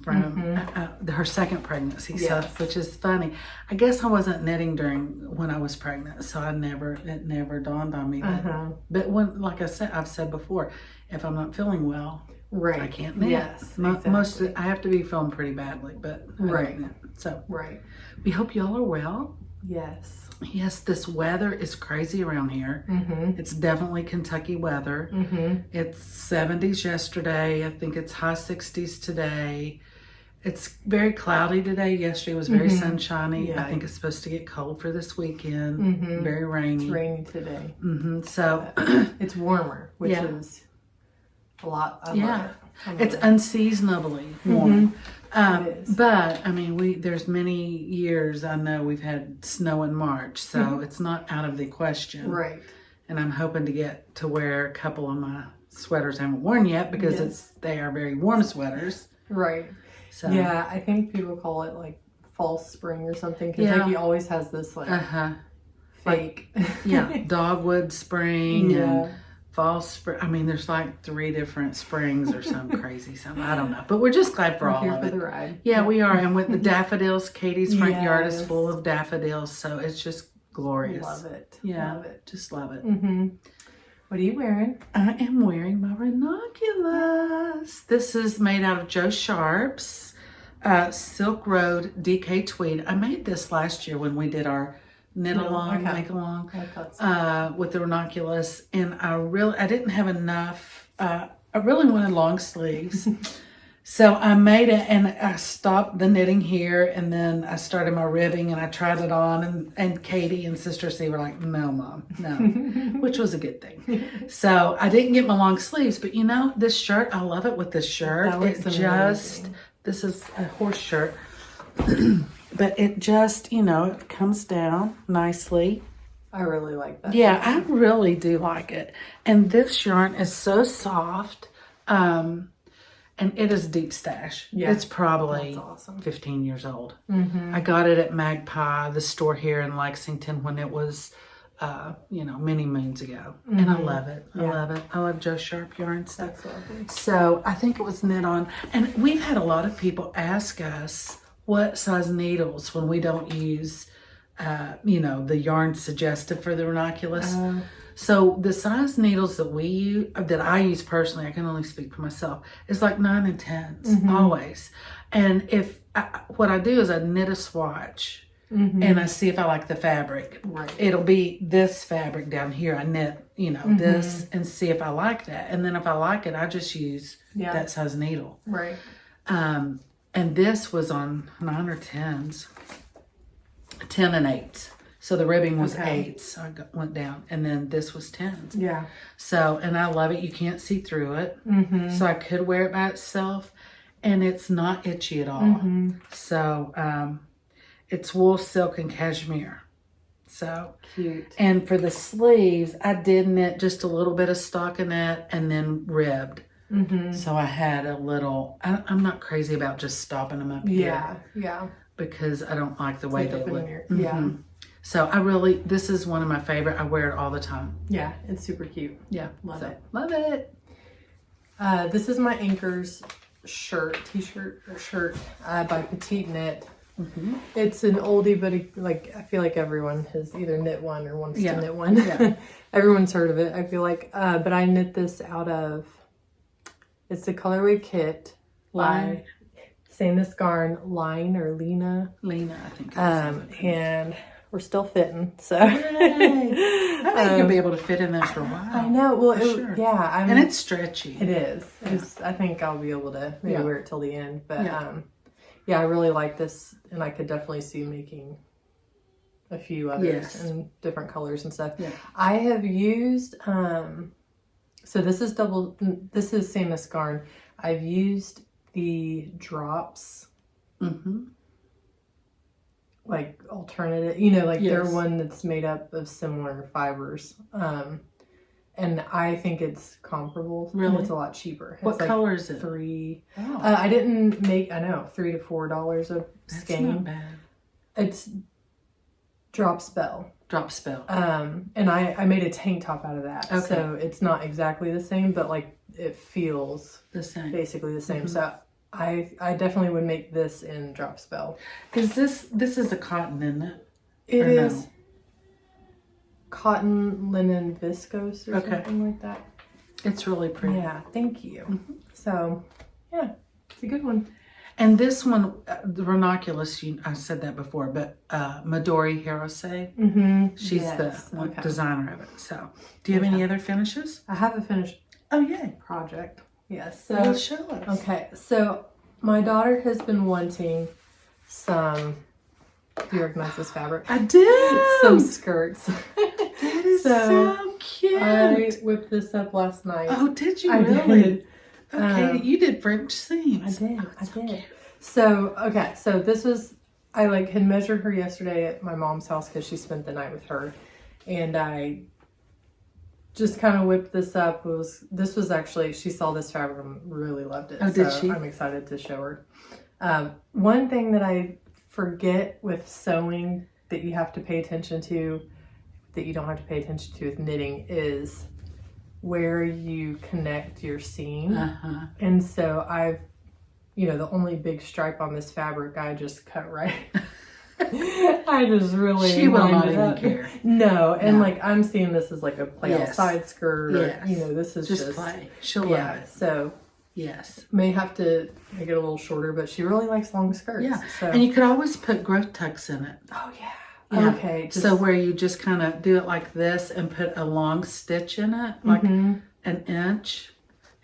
from her second pregnancy, Yes. so, which is funny. I guess I wasn't knitting when I was pregnant, so it never dawned on me. But when, like I've said before, if I'm not feeling well, right, I can't knit. Yes, exactly. Most I have to be feeling pretty badly, but I don't knit. So we hope y'all are well. Yes, this weather is crazy around here. It's definitely Kentucky weather. It's 70s yesterday. I think it's high 60s today. It's very cloudy today. Yesterday was very sunshiny. Yeah. I think it's supposed to get cold for this weekend. Very rainy. It's rainy today. So it's warmer, which is a lot. I love it. It's unseasonably warm. But I mean, there's many years I know we've had snow in March, so it's not out of the question. Right. And I'm hoping to get to wear a couple of my sweaters I haven't worn yet because they are very warm sweaters. Right. So yeah, I think people call it like false spring or something. Kentucky always has this like fake. dogwood spring and fall spring. I mean, there's like 3 different springs or some crazy something. I don't know. But we're just glad for all of it. The ride. Yeah, we are. And with the daffodils, Katie's front yard is full of daffodils. So it's just glorious. Love it. Yeah, love it. Just love it. What are you wearing? I am wearing my Ranunculus. This is made out of Joe Sharp's Silkroad DK Tweed. I made this last year when we did our knit along, make along with the Ranunculus, and I didn't have enough. I really wanted long sleeves, so I made it, and I stopped the knitting here, and then I started my ribbing, and I tried it on, and Katie and Sister C were like, "No, Mom, no," which was a good thing. So I didn't get my long sleeves, but you know, this shirt, I love it with this shirt. This is a horse shirt. But it just, it comes down nicely. I really like that. Yeah, I really do like it. And this yarn is so soft. And it is deep stash. Yeah, it's probably 15 years old. I got it at Magpie, the store here in Lexington, when it was, many moons ago. And I love it. I love it. I love Joe Sharp yarn stuff. So I think it was knit on. And we've had a lot of people ask us what size needles when we don't use, the yarn suggested for the Ranunculus. So the size needles that I use personally, I can only speak for myself, is like 9 and 10s always. And what I do is I knit a swatch and I see if I like the fabric. Right. It'll be this fabric down here. I knit, this and see if I like that. And then if I like it, I just use that size needle. Right. And this was on 9 or 10s, 10 and 8s. So the ribbing was 8s, so I went down. And then this was 10s. Yeah. So, and I love it. You can't see through it. So I could wear it by itself. And it's not itchy at all. So it's wool, silk, and cashmere. So cute. And for the sleeves, I did knit just a little bit of stockinette and then ribbed. So I had a little, I'm not crazy about just stopping them up here. Yeah. Because I don't like the way they look. Yeah. So this is one of my favorite. I wear it all the time. Yeah, it's super cute. Yeah. Love it. Love it. This is my Anker's shirt by Petiteknit. It's an oldie, but I feel like everyone has either knit one or wants to knit one. Yeah. Everyone's heard of it, I feel like. But I knit this out of, it's the colorway Kitt by Sandnes Garn, Lena, I think. And we're still fitting, so. I think you'll be able to fit in there for a while. I know. Well, sure. And it's stretchy. It is. I think I'll be able to maybe wear it till the end, but I really like this, and I could definitely see making a few others in different colors and stuff. Yeah. I have used, so this is Sandnes Garn. I've used the drops, like alternative, they're one that's made up of similar fibers. And I think it's comparable. Really? It's a lot cheaper. What color is it? $3. I didn't make, $3 to $4 a skein. That's not bad. It's Drop Spell. And I made a tank top out of that. Okay. So it's not exactly the same, but it feels the same. Basically the same. So I definitely would make this in drop spell. Is this is a cotton, isn't it? It is cotton, linen, viscose or something like that. It's really pretty. Yeah, thank you. So, yeah, it's a good one. And this one, the Ranunculus, I said that before, but Midori Hirose, she's the designer of it. So, do you have any other finishes? I have a finished project. Yes. So, well, show us. Okay, so my daughter has been wanting some. Do you recognize this fabric? I do. Some skirts. That is so cute. I whipped this up last night. Oh, did you I really? did. Okay, you did French seams. I did. Oh, I did. Cute. So, okay, so this was, I had measured her yesterday at my mom's house because she spent the night with her. And I just kind of whipped this up. This was actually, she saw this fabric and really loved it. Oh, did she? I'm excited to show her. One thing that I forget with sewing that you have to pay attention to, that you don't have to pay attention to with knitting, is where you connect your seam. And so I've, the only big stripe on this fabric, I just cut right. I just really. She will not even care. No, and I'm seeing this as like a play outside skirt. Yes. Or, this is just play. She'll love it. So yes, may have to make it a little shorter, but she really likes long skirts. Yeah, so. And you could always put growth tucks in it. Oh yeah. Yeah. Okay. So where you just kind of do it like this and put a long stitch in it, like an inch.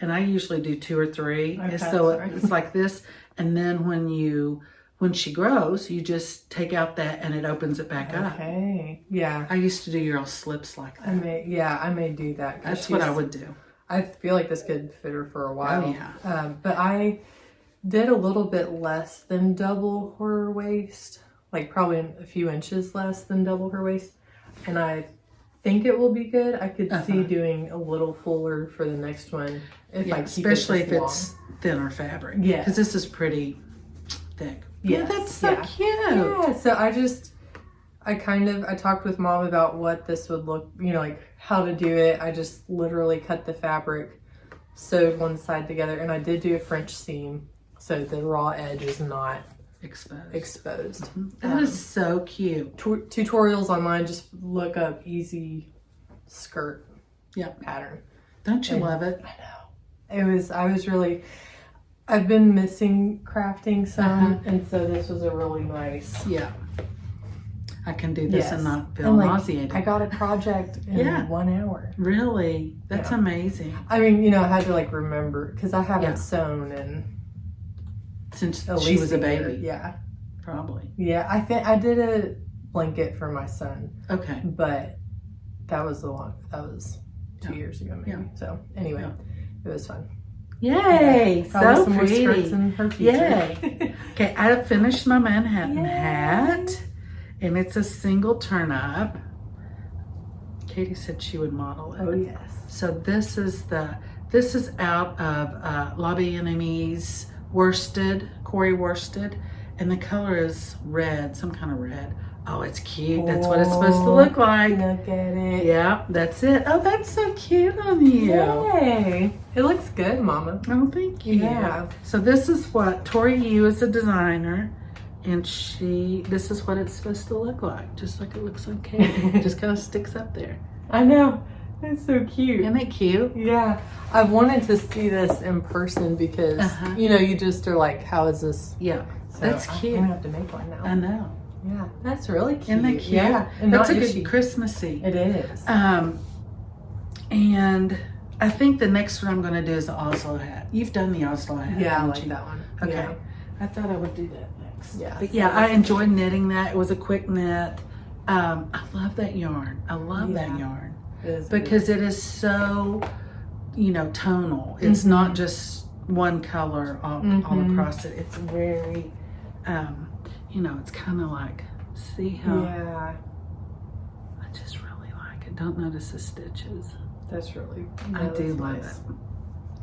And I usually do 2 or 3. Okay, so it's like this. And then when she grows, you just take out that and it opens it back up. Okay. Yeah. I used to do your slips like that. I may do that. That's what I would do. I feel like this could fit her for a while. Oh, yeah. But I did a little bit less than double her waist. Like probably a few inches less than double her waist. And I think it will be good. I could see doing a little fuller for the next one. Especially if it's thinner fabric. Yeah. Because this is pretty thick. Yes. Yeah, that's so cute. Yeah. So I talked with Mom about what this would look, how to do it. I just literally cut the fabric, sewed one side together, and I did do a French seam. So the raw edge is not exposed. That is so cute. Tutorials online, just look up easy skirt pattern. Don't you love it? I know. I've been missing crafting some, and so this was a really nice. Yeah. I can do this and not feel nauseated. I got a project in 1 hour. Really? That's amazing. I mean, I had to remember, because I haven't sewn in since she was a baby. Yeah. Probably. Yeah, I did a blanket for my son. Okay. But that was 2 years ago maybe. Yeah. So anyway, it was fun. Yay! Yeah. So some pretty. More skirts in her future. Yay! Okay, I finished my Manhattan hat, and it's a single turn up. Katie said she would model it. Oh yes. So this is out of Lavendar worsted, Corrie worsted, and the color is red, some kind of red. Oh, it's cute. That's what it's supposed to look like. Look at it. Yeah, that's it. Oh, that's so cute on you. Yay. It looks good, Mama. Oh, thank you. Yeah. So this is what Tori Yu is a designer, and this is what it's supposed to look like, just like it looks on Katie. Just kind of sticks up there. I know. It's so cute. Isn't it cute? Yeah. I've wanted to see this in person because, you just are like, how is this? Yeah. So that's cute. I'm going to have to make one now. I know. Yeah. That's really cute. Isn't that cute? Yeah. And that's not a itchy. good Christmassy. It is. And I think the next one I'm going to do is the Oslo hat. You've done the Oslo hat. Yeah, I like that one. Okay. Yeah. I thought I would do that next. Yeah. But yeah, I enjoyed knitting that. It was a quick knit. I love that yarn. I love that yarn. It is because it is so, tonal. It's not just one color all across it. It's very, it's kind of like, see how? Yeah. I just really like it. Don't notice the stitches. That's really, I do love it.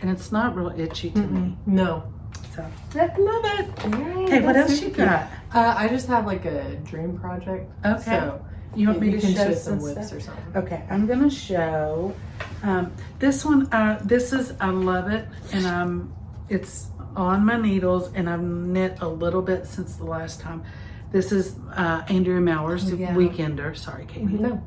And it's not real itchy to me. No. So, I love it. Yay, Okay, what else super you got? I just have a dream project. Okay. So you want me to can show some some whips stuff? or something? Okay, I'm gonna show this one. This is I love it, and it's on my needles, and I've knit a little bit since the last time. This is Andrea Mowry's Weekender. Sorry, Kaity. No.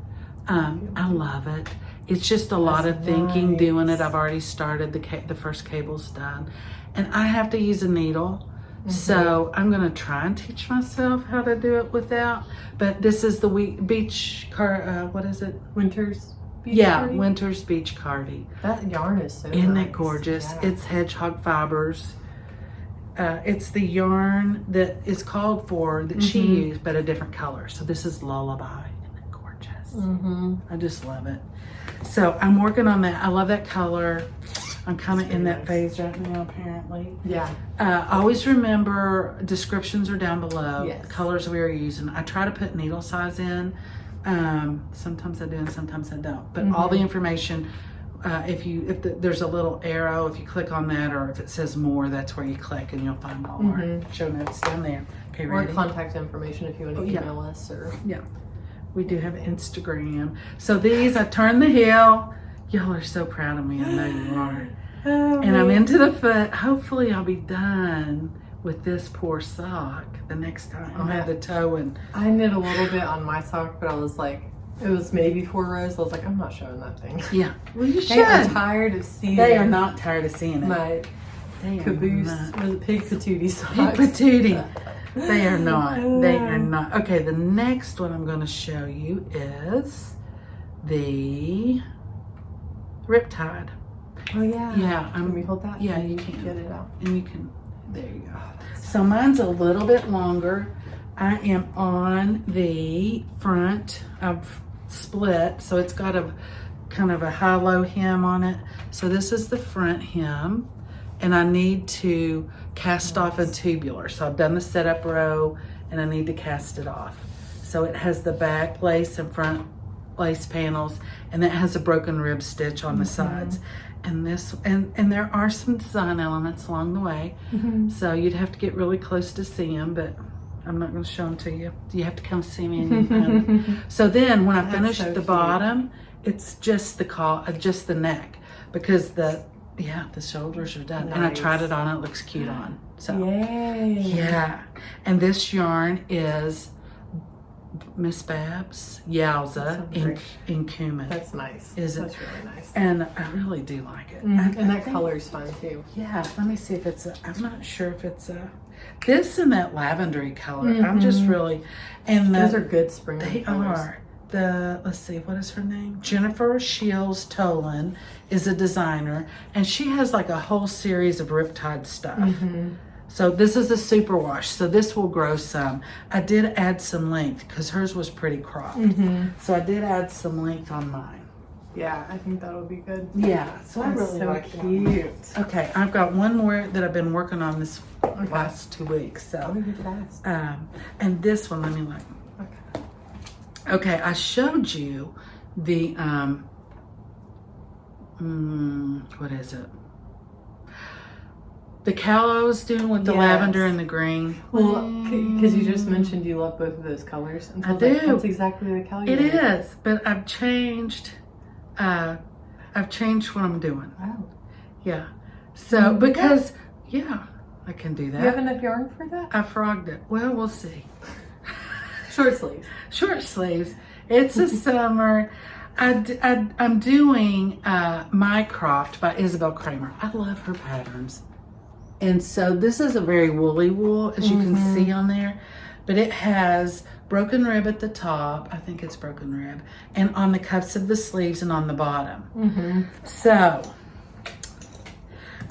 I love it. It's just a lot of thinking doing it. I've already started the first cable's done, and I have to use a needle. So I'm gonna try and teach myself how to do it without. But this is the beach what is it? Winter's beach Cardi? Winter's beach Cardi. That yarn is so Isn't nice. it gorgeous? Yeah. It's hedgehog fibers. It's the yarn that is called for that she used, but a different color. So this is Lullaby. Isn't it gorgeous? I just love it. So I'm working on that. I love that color. I'm kind of in that phase right now, apparently. Yeah. Always remember, descriptions are down below. Yes. The colors we are using. I try to put needle size in. Sometimes I do and sometimes I don't. But all the information, there's a little arrow, if you click on that, or if it says more, that's where you click and you'll find all our show notes down there. Okay, or ready? contact information if you want to email us. Or We do have Instagram. So these, I turned the heel. Y'all are so proud of me. I know you are. And I'm into the foot. Hopefully I'll be done with this poor sock the next time. I'll have the toe and... I knit a little bit on my sock, but I was like, it was maybe 4 rows. I was like, I'm not showing that thing. Yeah. Well, you should. They are tired of seeing They are not tired of seeing it. my caboose with a pig patootie socks. Pig patootie. They are not. They are not. Okay, the next one I'm going to show you is the Riptide. Oh yeah. Yeah. Can we hold that? Yeah, you can. Get it out. And you can. There you go. So mine's a little bit longer. I am on the front. I've split, so it's got a kind of a high-low hem on it. So this is the front hem, and I need to cast off a tubular. So I've done the setup row, and I need to cast it off. So it has the back lace and front lace panels, and that has a broken rib stitch on the sides. And this, and there are some design elements along the way. So you'd have to get really close to see them, but I'm not going to show them to you. You have to come see me. And so then when I finish the bottom, it's just the neck, because the shoulders are done. And I tried it on. It looks cute on. So yay. Yeah. And this yarn is Miss Babs Yowza in cumin. That's nice. Is it? That's really nice. And I really do like it. And that color's fun too. Yeah, let me see if it's I'm not sure if it's this and that lavendery color. I'm just really, and those are good spring they colors. are. Let's see, what is her name? Jennifer Shields Tolan is a designer, and she has like a whole series of Riptide stuff. So this is a super wash, so this will grow some. I did add some length because hers was pretty cropped. So I did add some length on mine. Yeah, I think that'll be good. Yeah, so I really like cute. Okay, I've got one more that I've been working on this last 2 weeks. So, and this one, let me look. Okay, I showed you the what is it? The cowl I was doing with the lavender and the green. Well, because you just mentioned you love both of those colors. And I do. That's exactly the cowl you It did. is, but I've changed what I'm doing. Wow. Yeah. So, because, I can do that. You have enough yarn for that? I frogged it. Well, we'll see. Short sleeves. Short sleeves. It's a summer. I'm doing Mycroft by Isabell Kraemer. I love her patterns. And so this is a very woolly wool, as you can see on there. But it has broken rib at the top. I think it's broken rib. And on the cuffs of the sleeves and on the bottom. So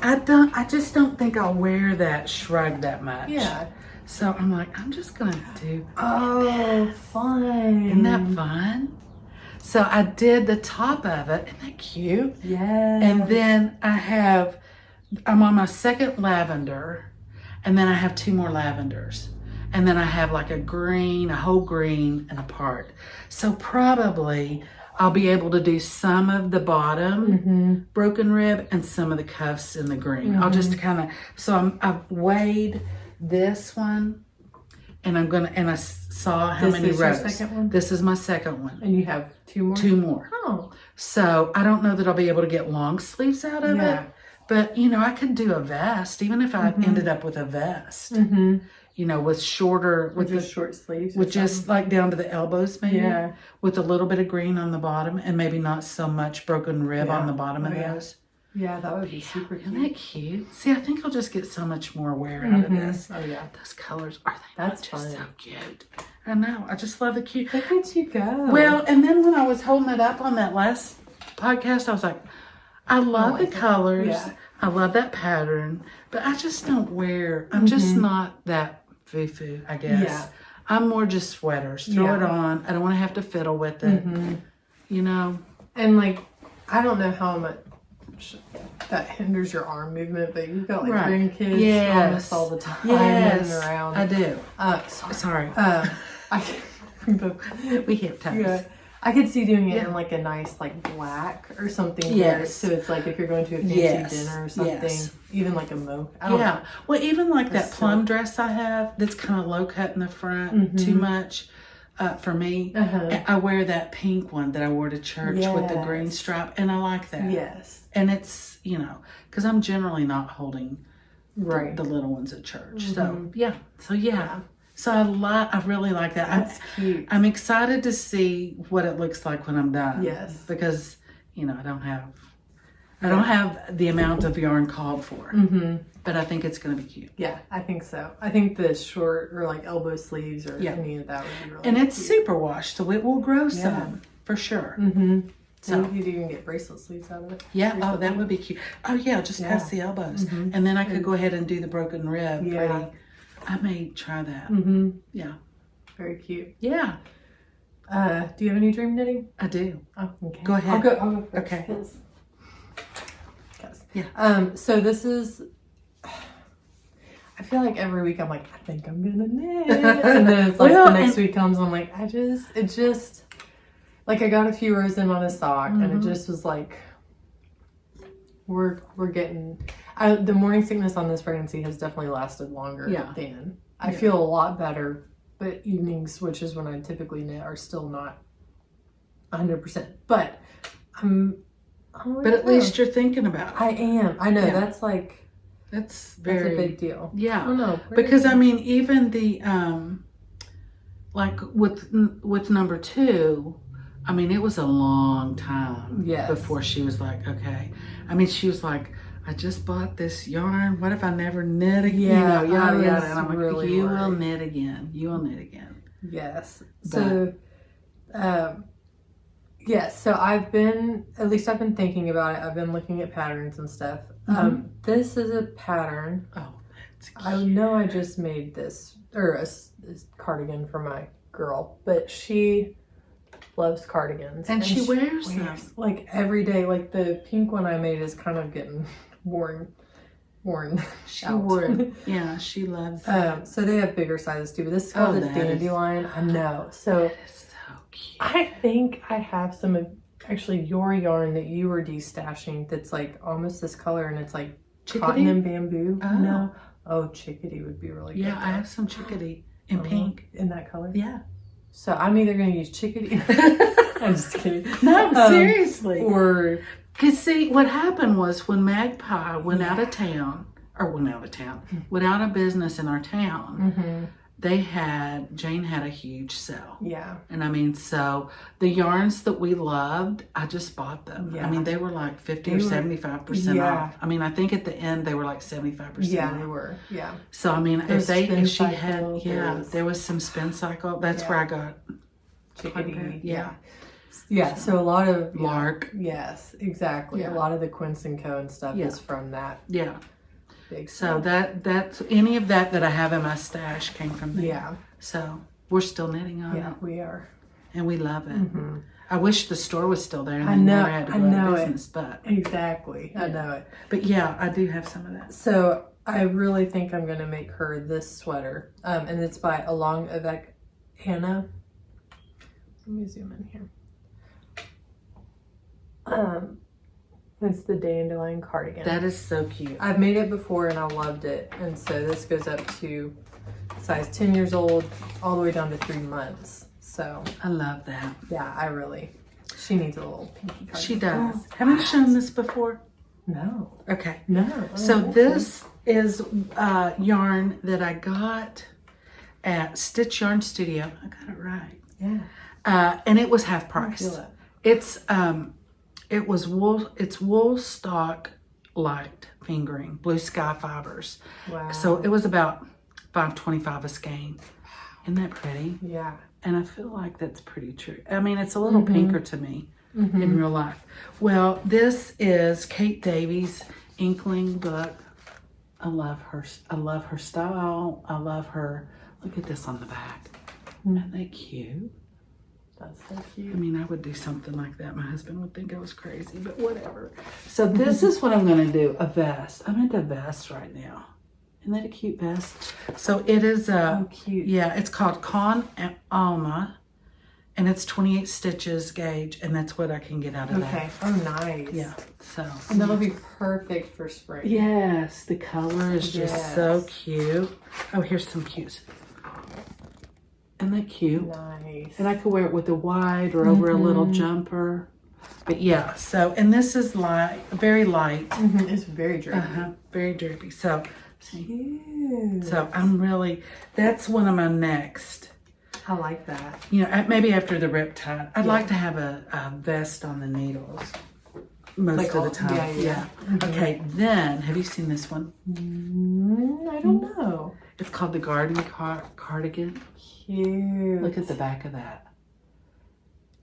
I just don't think I'll wear that shrug that much. Yeah. So I'm like, I'm just going to do fun. Isn't that fun? So I did the top of it. Isn't that cute? Yeah. And then I'm on my second lavender, and then I have 2 more lavenders. And then I have like a whole green, and a part. So probably I'll be able to do some of the bottom broken rib and some of the cuffs in the green. I'll just I've weighed this one, and I saw how many rows. This is your second one? This is my second one. And you have 2 more? 2 more. Oh. So I don't know that I'll be able to get long sleeves out of it, But, you know, I could do a vest, even if I ended up with a vest, you know, with shorter, with just short sleeves. With just like down to the elbows, maybe. Yeah. With a little bit of green on the bottom and maybe not so much broken rib on the bottom of those. Yeah, that would be super cute. Isn't that cute? See, I think I'll just get so much more wear out of this. Oh, yeah. Those colors, are they That's just fun. so cute? I know. I just love the cute. Look at you go. Well, and then when I was holding it up on that last podcast, I was like, I love the colors. Yeah. I love that pattern, but I just don't wear, I'm just not that foo-foo, I guess. Yeah. I'm more just sweaters. Throw it on. I don't want to have to fiddle with it. You know? And like, I don't know how much that hinders your arm movement, but you've got like grandkids almost all the time running around. I do. Sorry. We hip toes. Yeah. I could see doing it in like a nice like black or something. Yes. So it's like if you're going to a fancy dinner or something, even like a mauve. Well, even like that plum dress I have that's kind of low cut in the front, too much for me. I wear that pink one that I wore to church with the green stripe, and I like that. Yes. And it's, you know, because I'm generally not holding the little ones at church. So, So I really like that. That's cute. I'm excited to see what it looks like when I'm done. Yes. Because, you know, I don't have the amount of yarn called for. But I think it's going to be cute. Yeah, I think so. I think the short or like elbow sleeves or any of that would be really And it's super wash, so it will grow some for sure. So you could even get bracelet sleeves out of it. Yeah, oh, that would be cute. Oh, yeah, just past the elbows. And then I could go ahead and do the broken rib. Yeah. Pretty. I may try that. Yeah. Very cute. Yeah. Do you have any dream knitting? I do. Oh, okay. Go ahead. I'll go first. Okay. Yeah. So this is, I feel like every week I'm like, I think I'm gonna knit. And then it's like the next week comes, I'm like, it just, like I got a few rows in on a sock and it just was like, we're getting, the morning sickness on this pregnancy has definitely lasted longer than. I feel a lot better, but evenings, which is when I typically knit, are still not 100%. But but at least you're thinking about it. I am. I know. That's like, that's a big deal. Yeah. I don't know. Because I mean, even the, like with number 2, I mean, it was a long time before she was like, okay. I mean, she was like, I just bought this yarn. What if I never knit again? Yeah, you know, yada, yada. And I'm like, really you will knit again. You will knit again. Yes. So, yes. So I've been thinking about it. I've been looking at patterns and stuff. This is a pattern. Oh, that's cute. I know I just made this, or a cardigan for my girl, but she loves cardigans. And she wears them. Like every day. Like the pink one I made is kind of getting worn. She would. Yeah, she loves it. So they have bigger sizes too, but this is called the Dandelion. I know. So that is so cute. I think I have some of actually your yarn that you were destashing that's like almost this color and it's like cotton and bamboo. Oh. No. Oh, chickadee would be really good. Yeah, I have some chickadee in pink. In that color? Yeah. So I'm either going to use chickadee. I'm just kidding. No, seriously. Or, because see, what happened was when Magpie went out of business in our town, Jane had a huge sale. Yeah. And I mean, so the yarns that we loved, I just bought them. Yeah. I mean, they were like 50 or 75% off. I mean, I think at the end they were like 75% Yeah, off. they were. Yeah. So, I mean, if she had, there was some spin cycle. That's where I got chickadee. Yeah. Yeah, so a lot of Lark. Yes, exactly. A lot of the Quince and Co and stuff is from that. Yeah. Big so that's any of that I have in my stash came from there. Yeah. So we're still knitting on it. Yeah, we are. And we love it. I wish the store was still there and I they know, never had to go out of business, but exactly. I know it. But yeah, I do have some of that. So I really think I'm gonna make her this sweater. And it's by Avec Anna. Let me zoom in here. It's the Dandelion cardigan. That is so cute. I've made it before and I loved it. And so this goes up to size 10 years old, all the way down to 3 months. So I love that. Yeah, she needs a little pinky cardigan. She does. Have you shown this before? No. Okay. No. So this is yarn that I got at Stitch Yarn Studio. I got it right. Yeah. And it was half price. I feel it. It was wool. It's wool stock light fingering, blue sky fibers. Wow. So it was about $5.25 a skein. Isn't that pretty? Yeah. And I feel like that's pretty true. I mean, it's a little pinker to me in real life. Well, this is Kate Davies' Inkling book. I love her. I love her style. I love her. Look at this on the back. Aren't they cute? That's so cute. I mean, I would do something like that. My husband would think I was crazy, but whatever. So this is what I'm going to do. A vest. I'm into vests right now. Isn't that a cute vest? So it is Oh, cute. yeah, it's called Con Alma, and it's 28 stitches gauge, and that's what I can get out of that. Okay. Oh, nice. Yeah. So. And that'll be perfect for spring. Yes, the color is just so cute. Oh, here's some cues. Isn't that cute? Nice. And I could wear it with a wide or over a little jumper. But yeah, so, and this is light, very light. It's very drapey. Very drapey. So, Cute. so I'm really, that's one of my next. I like that. You know, maybe after the riptide, I'd like to have a vest on the needles most Like of the time. Yeah. Okay, then, have you seen this one? I don't know. It's called the Garden Cardigan. Cute. Look at the back of that.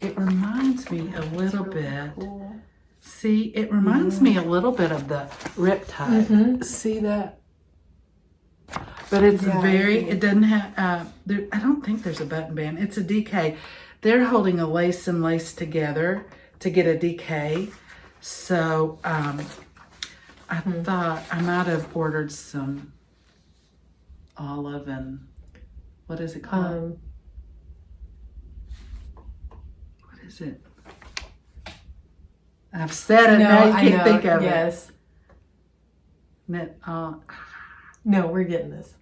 It reminds me a little bit. Cool. See, it reminds me a little bit of the Riptide. See that? But it's it doesn't have, I don't think there's a button band. It's a DK. They're holding a lace and lace together to get a DK. So I thought I might have ordered some olive and, what is it called? What is it? I've said it, now you can't think of it. Yes. No, we're getting this.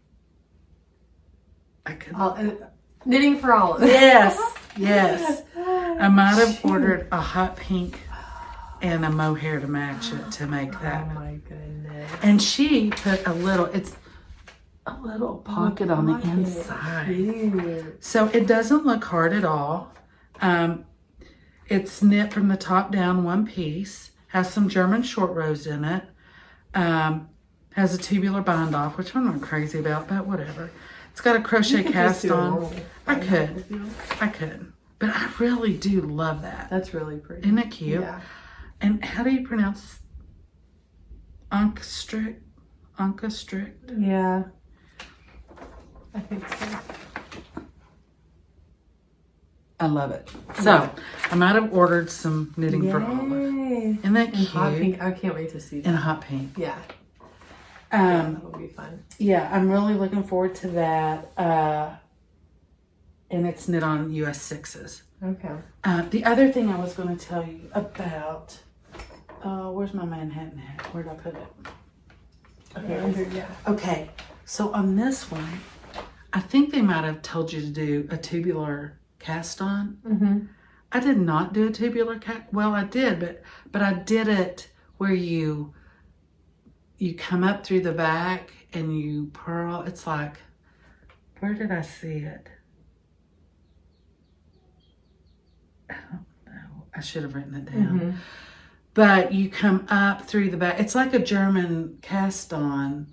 I couldn't. Knitting for olive. Yes, yes. I might have ordered a hot pink and a mohair to match it to make that. Oh my goodness. And she put a little pocket on the inside. Cute. So it doesn't look hard at all. It's knit from the top down, one piece. Has some German short rows in it. Has a tubular bind off, which I'm not crazy about, but whatever. It's got a crochet cast on. I could. But I really do love that. That's really pretty. Isn't it cute? Yeah. And how do you pronounce Anka strict? Yeah. I think so. I love it. So I might have ordered some knitting for Olive. Isn't that cute? Hot pink. I can't wait to see that. In hot pink. Yeah. That'll be fun. Yeah, I'm really looking forward to that. And it's knit on US 6s. Okay. The other thing I was going to tell you about, where's my Manhattan hat? Where did I put it? Yeah. Okay, so on this one, I think they might have told you to do a tubular cast on. Mm-hmm. I did not do a tubular cast. Well, I did, but I did it where you come up through the back and you purl. It's like, where did I see it? I don't know. I should have written it down. Mm-hmm. But you come up through the back. It's like a German cast on,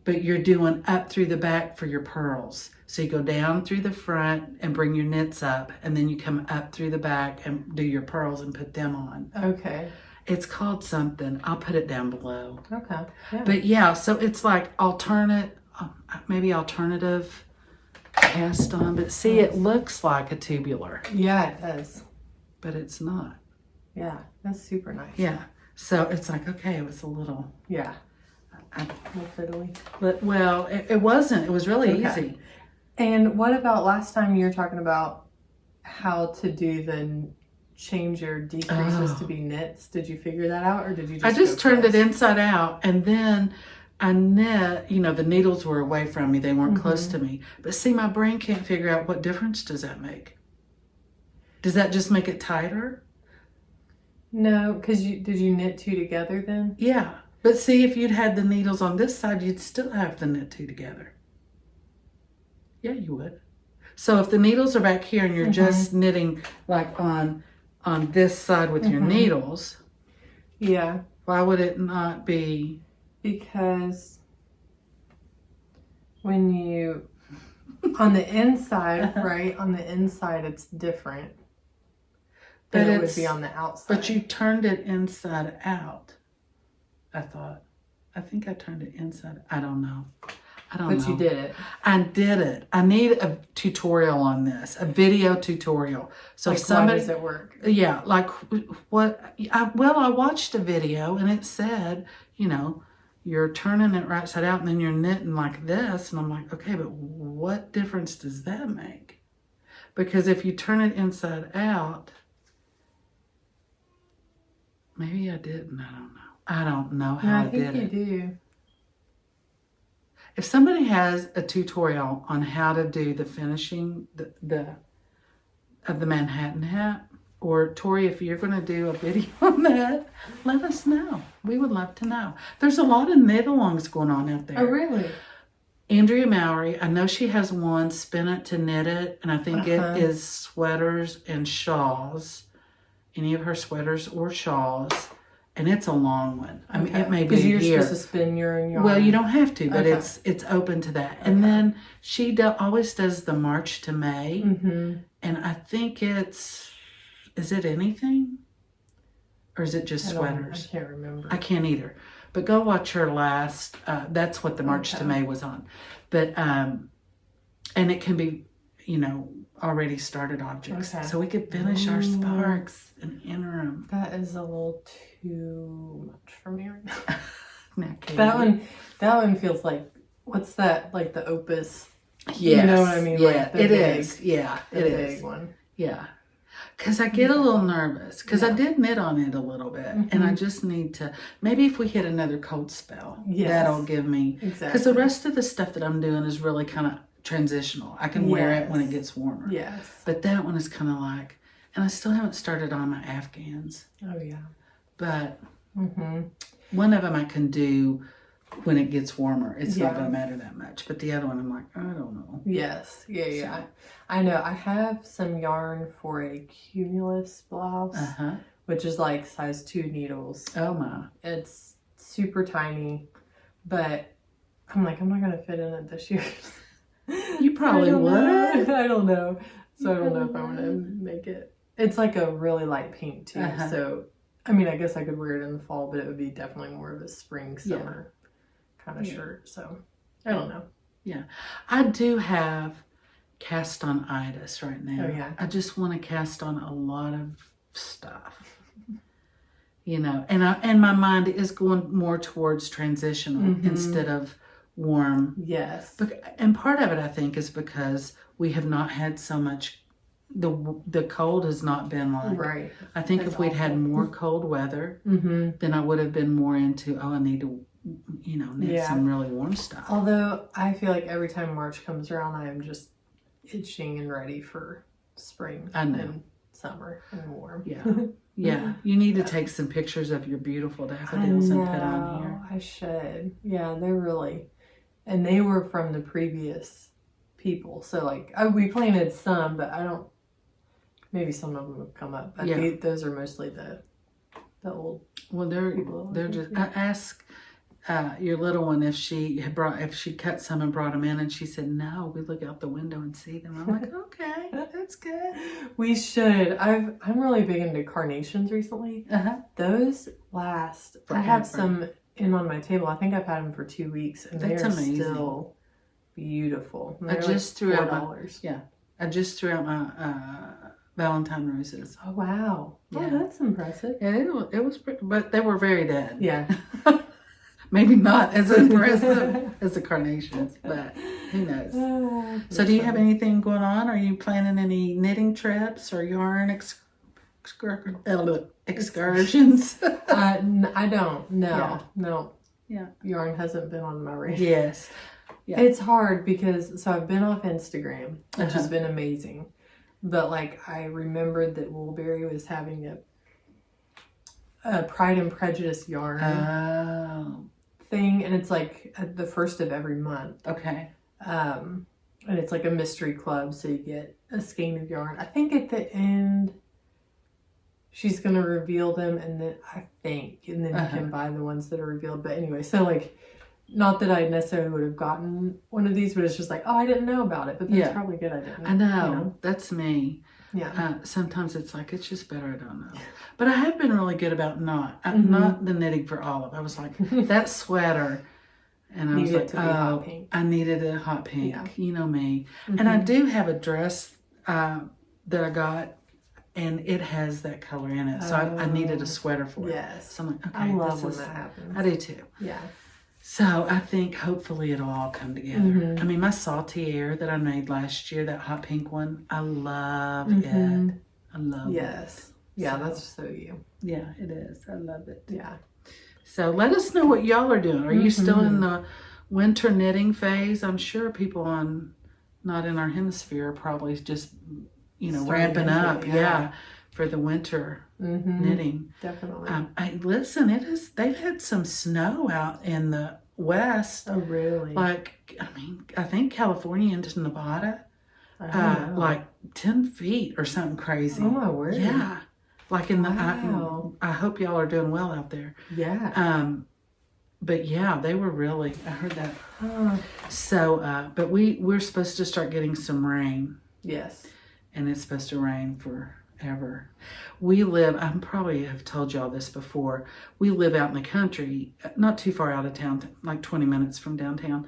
but you're doing up through the back for your pearls. So you go down through the front and bring your knits up, and then you come up through the back and do your pearls and put them on. Okay. It's called something. I'll put it down below. Okay. Yeah. But yeah, so it's like maybe alternative cast on. But see, it looks like a tubular, Yeah, it does. but it's not. Yeah, that's super nice. Yeah. So it's like, okay, it was a little. Yeah. I- Fiddly. But well, it wasn't. It was really easy. And what about last time you were talking about how to do the change your decreases to be knits? Did you figure that out, or did you I just turned it inside out, and then I knit. You know, the needles were away from me; they weren't close to me. But see, my brain can't figure out what difference does that make. Does that just make it tighter? No, because did you knit 2 together then? Yeah. But see, if you'd had the needles on this side, you'd still have to knit 2 together. Yeah, you would. So if the needles are back here and you're just knitting like on this side with your needles. Yeah. Why would it not be? Because when you, on the inside, right? On the inside, it's different. But it would be on the outside. But you turned it inside out. I thought. I think I turned it inside. I don't know. But you did it. I did it. I need a tutorial on this, a video tutorial. So like, if somebody, why does it work? Yeah, like what? I watched a video and it said, you know, you're turning it right side out and then you're knitting like this, and I'm like, okay, but what difference does that make? Because if you turn it inside out, maybe I didn't. I don't know how I did it. I think you do. If somebody has a tutorial on how to do the finishing of the Manhattan hat, or Tori, if you're going to do a video on that, let us know. We would love to know. There's a lot of knit-alongs going on out there. Oh, really? Andrea Mowry, I know she has one, Spin It to Knit It, and I think it is sweaters and shawls. Any of her sweaters or shawls. And it's a long one. I mean, it may be a year. Because you're supposed to spin your own yarn. Well, you don't have to, but it's open to that. And then she always does the March to May. And I think is it anything? Or is it just sweaters? I can't remember. I can't either. But go watch her last. That's what the March to May was on. But, and it can be, you know, already started objects. So we could finish our sparks and interim. That is a little too much for me right now. That one feels like, what's that, like the Opus? Yes. You know what I mean? Yeah, like it is. Yeah, it is. The big one. Yeah. Because I get a little nervous. Because I did knit on it a little bit. And I just need to, maybe if we hit another cold spell, that'll give me. Exactly. Because the rest of the stuff that I'm doing is really kind of transitional. I can wear it when it gets warmer. Yes. But that one is kind of like, and I still haven't started on my Afghans. Oh, yeah. But one of them I can do when it gets warmer. It's not going to matter that much. But the other one, I'm like, I don't know. Yes. Yeah. So, I know. I have some yarn for a Cumulus blouse, which is like size 2 needles. Oh, my. It's super tiny. But I'm like, I'm not going to fit in it this year. You probably would. I don't know. So I don't know if I want to make it. It's like a really light pink too. So, I mean, I guess I could wear it in the fall, but it would be definitely more of a spring, summer kind of shirt. So, I don't know. Yeah. I do have cast on itis right now. Oh, yeah. I just want to cast on a lot of stuff. You know, and my mind is going more towards transitional instead of warm. Yes. And part of it, I think, is because we have not had so much, the cold has not been like, right. I think if we'd had more cold weather, then I would have been more into, I need to, you know, knit some really warm stuff. Although I feel like every time March comes around, I am just itching and ready for spring and summer and warm. Yeah. Yeah. You need to take some pictures of your beautiful daffodils and put on here. I should. Yeah, they're really, and they were from the previous people. So like, we planted some, but I don't, maybe some of them have come up. But those are mostly the old. Well, they're just, I asked your little one if she cut some and brought them in, and she said, no, we look out the window and see them. I'm like, okay, that's good. We should. I'm really big into carnations recently. Those last, I have some in on my table. I think I've had them for 2 weeks, and they're still beautiful. I just threw out my Valentine roses. Oh, wow. Yeah. Oh, that's impressive. Yeah, it was pretty, but they were very dead. Yeah. Maybe not as impressive as the carnations, but who knows? So do you have anything going on? Are you planning any knitting trips or yarn excursions? I don't. No. Yeah. No. Yeah. Yarn hasn't been on my radar. Yes. Yeah. It's hard because, so I've been off Instagram, which has been amazing. But like, I remembered that Woolberry was having a Pride and Prejudice yarn thing, and it's like at the first of every month. Okay. And it's like a mystery club, so you get a skein of yarn. I think at the end she's gonna reveal them, and then you can buy the ones that are revealed. But anyway, so like, not that I necessarily would have gotten one of these, but it's just like, oh, I didn't know about it, but that's probably good I didn't. I know. That's me. Yeah. Sometimes it's like, it's just better I don't know. But I have been really good about not the knitting for Olive. I was like, that sweater, and I was like, oh, I needed a hot pink. Yeah. You know me. And I do have a dress that I got, and it has that color in it. So I needed a sweater for it. Yes. So I'm like, okay, I love when that happens. I do too. Yeah. So I think hopefully it'll all come together. I mean, my Saltier that I made last year, that hot pink one, I love it. I love it. Yes. Yeah, that's so you. Yeah, it is. I love it. Yeah. So let us know what y'all are doing. Are you still in the winter knitting phase? I'm sure people not in our hemisphere are probably just, ramping up. Yeah. For the winter knitting. Definitely. They've had some snow out in the west. Oh, really? I think California into Nevada, like 10 feet or something crazy. Oh, my word. Yeah. Like in I hope y'all are doing well out there. Yeah. But yeah, they were really, I heard that. So, but we're supposed to start getting some rain. Yes. And it's supposed to rain forever. We live, I probably have told y'all this before, we live out in the country, not too far out of town, like 20 minutes from downtown.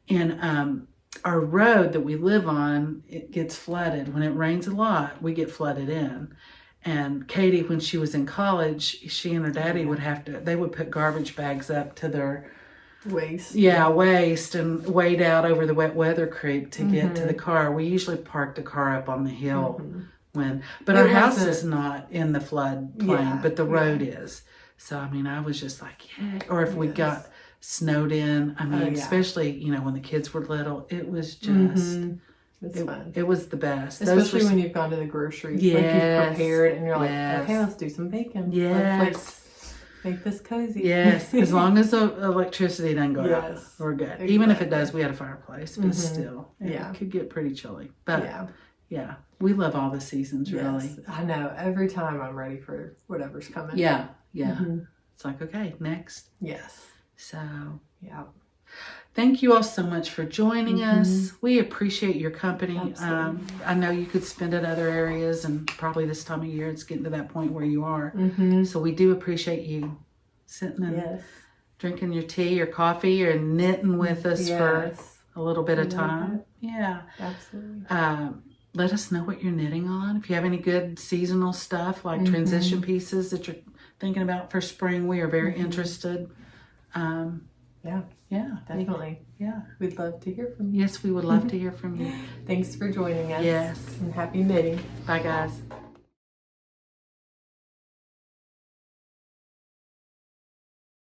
And our road that we live on, it gets flooded. When it rains a lot, we get flooded in. And Kaity, when she was in college, she and her daddy they would put garbage bags up to their waist. Yeah, waist, and wade out over the wet weather creek to get to the car. We usually park the car up on the hill but our house is not in the flood plain, but the road is. So, I mean, I was just like, yeah. Or if we got snowed in, I mean, especially, when the kids were little, it was just... It's fun. It was the best. Especially when you've gone to the grocery. Yes. Like you've prepared and you're like, okay, let's do some bacon. Yes. Let's make this cozy. Yes. As long as the electricity doesn't go out, we're good. Exactly. Even if it does, we had a fireplace, but still, it could get pretty chilly. But yeah, we love all the seasons, really. I know. Every time I'm ready for whatever's coming. Yeah. Yeah. It's like, okay, next. Yes. So, yeah. Thank you all so much for joining us. We appreciate your company. I know you could spend it other areas, and probably this time of year it's getting to that point where you are. So we do appreciate you sitting and drinking your tea or coffee or knitting with us for a little bit of time. Yeah. Absolutely. Let us know what you're knitting on. If you have any good seasonal stuff, like transition pieces that you're thinking about for spring, we are very interested. Yeah, definitely. Yeah. We'd love to hear from you. Yes, we would love to hear from you. Thanks for joining us. Yes. And happy knitting. Bye, guys.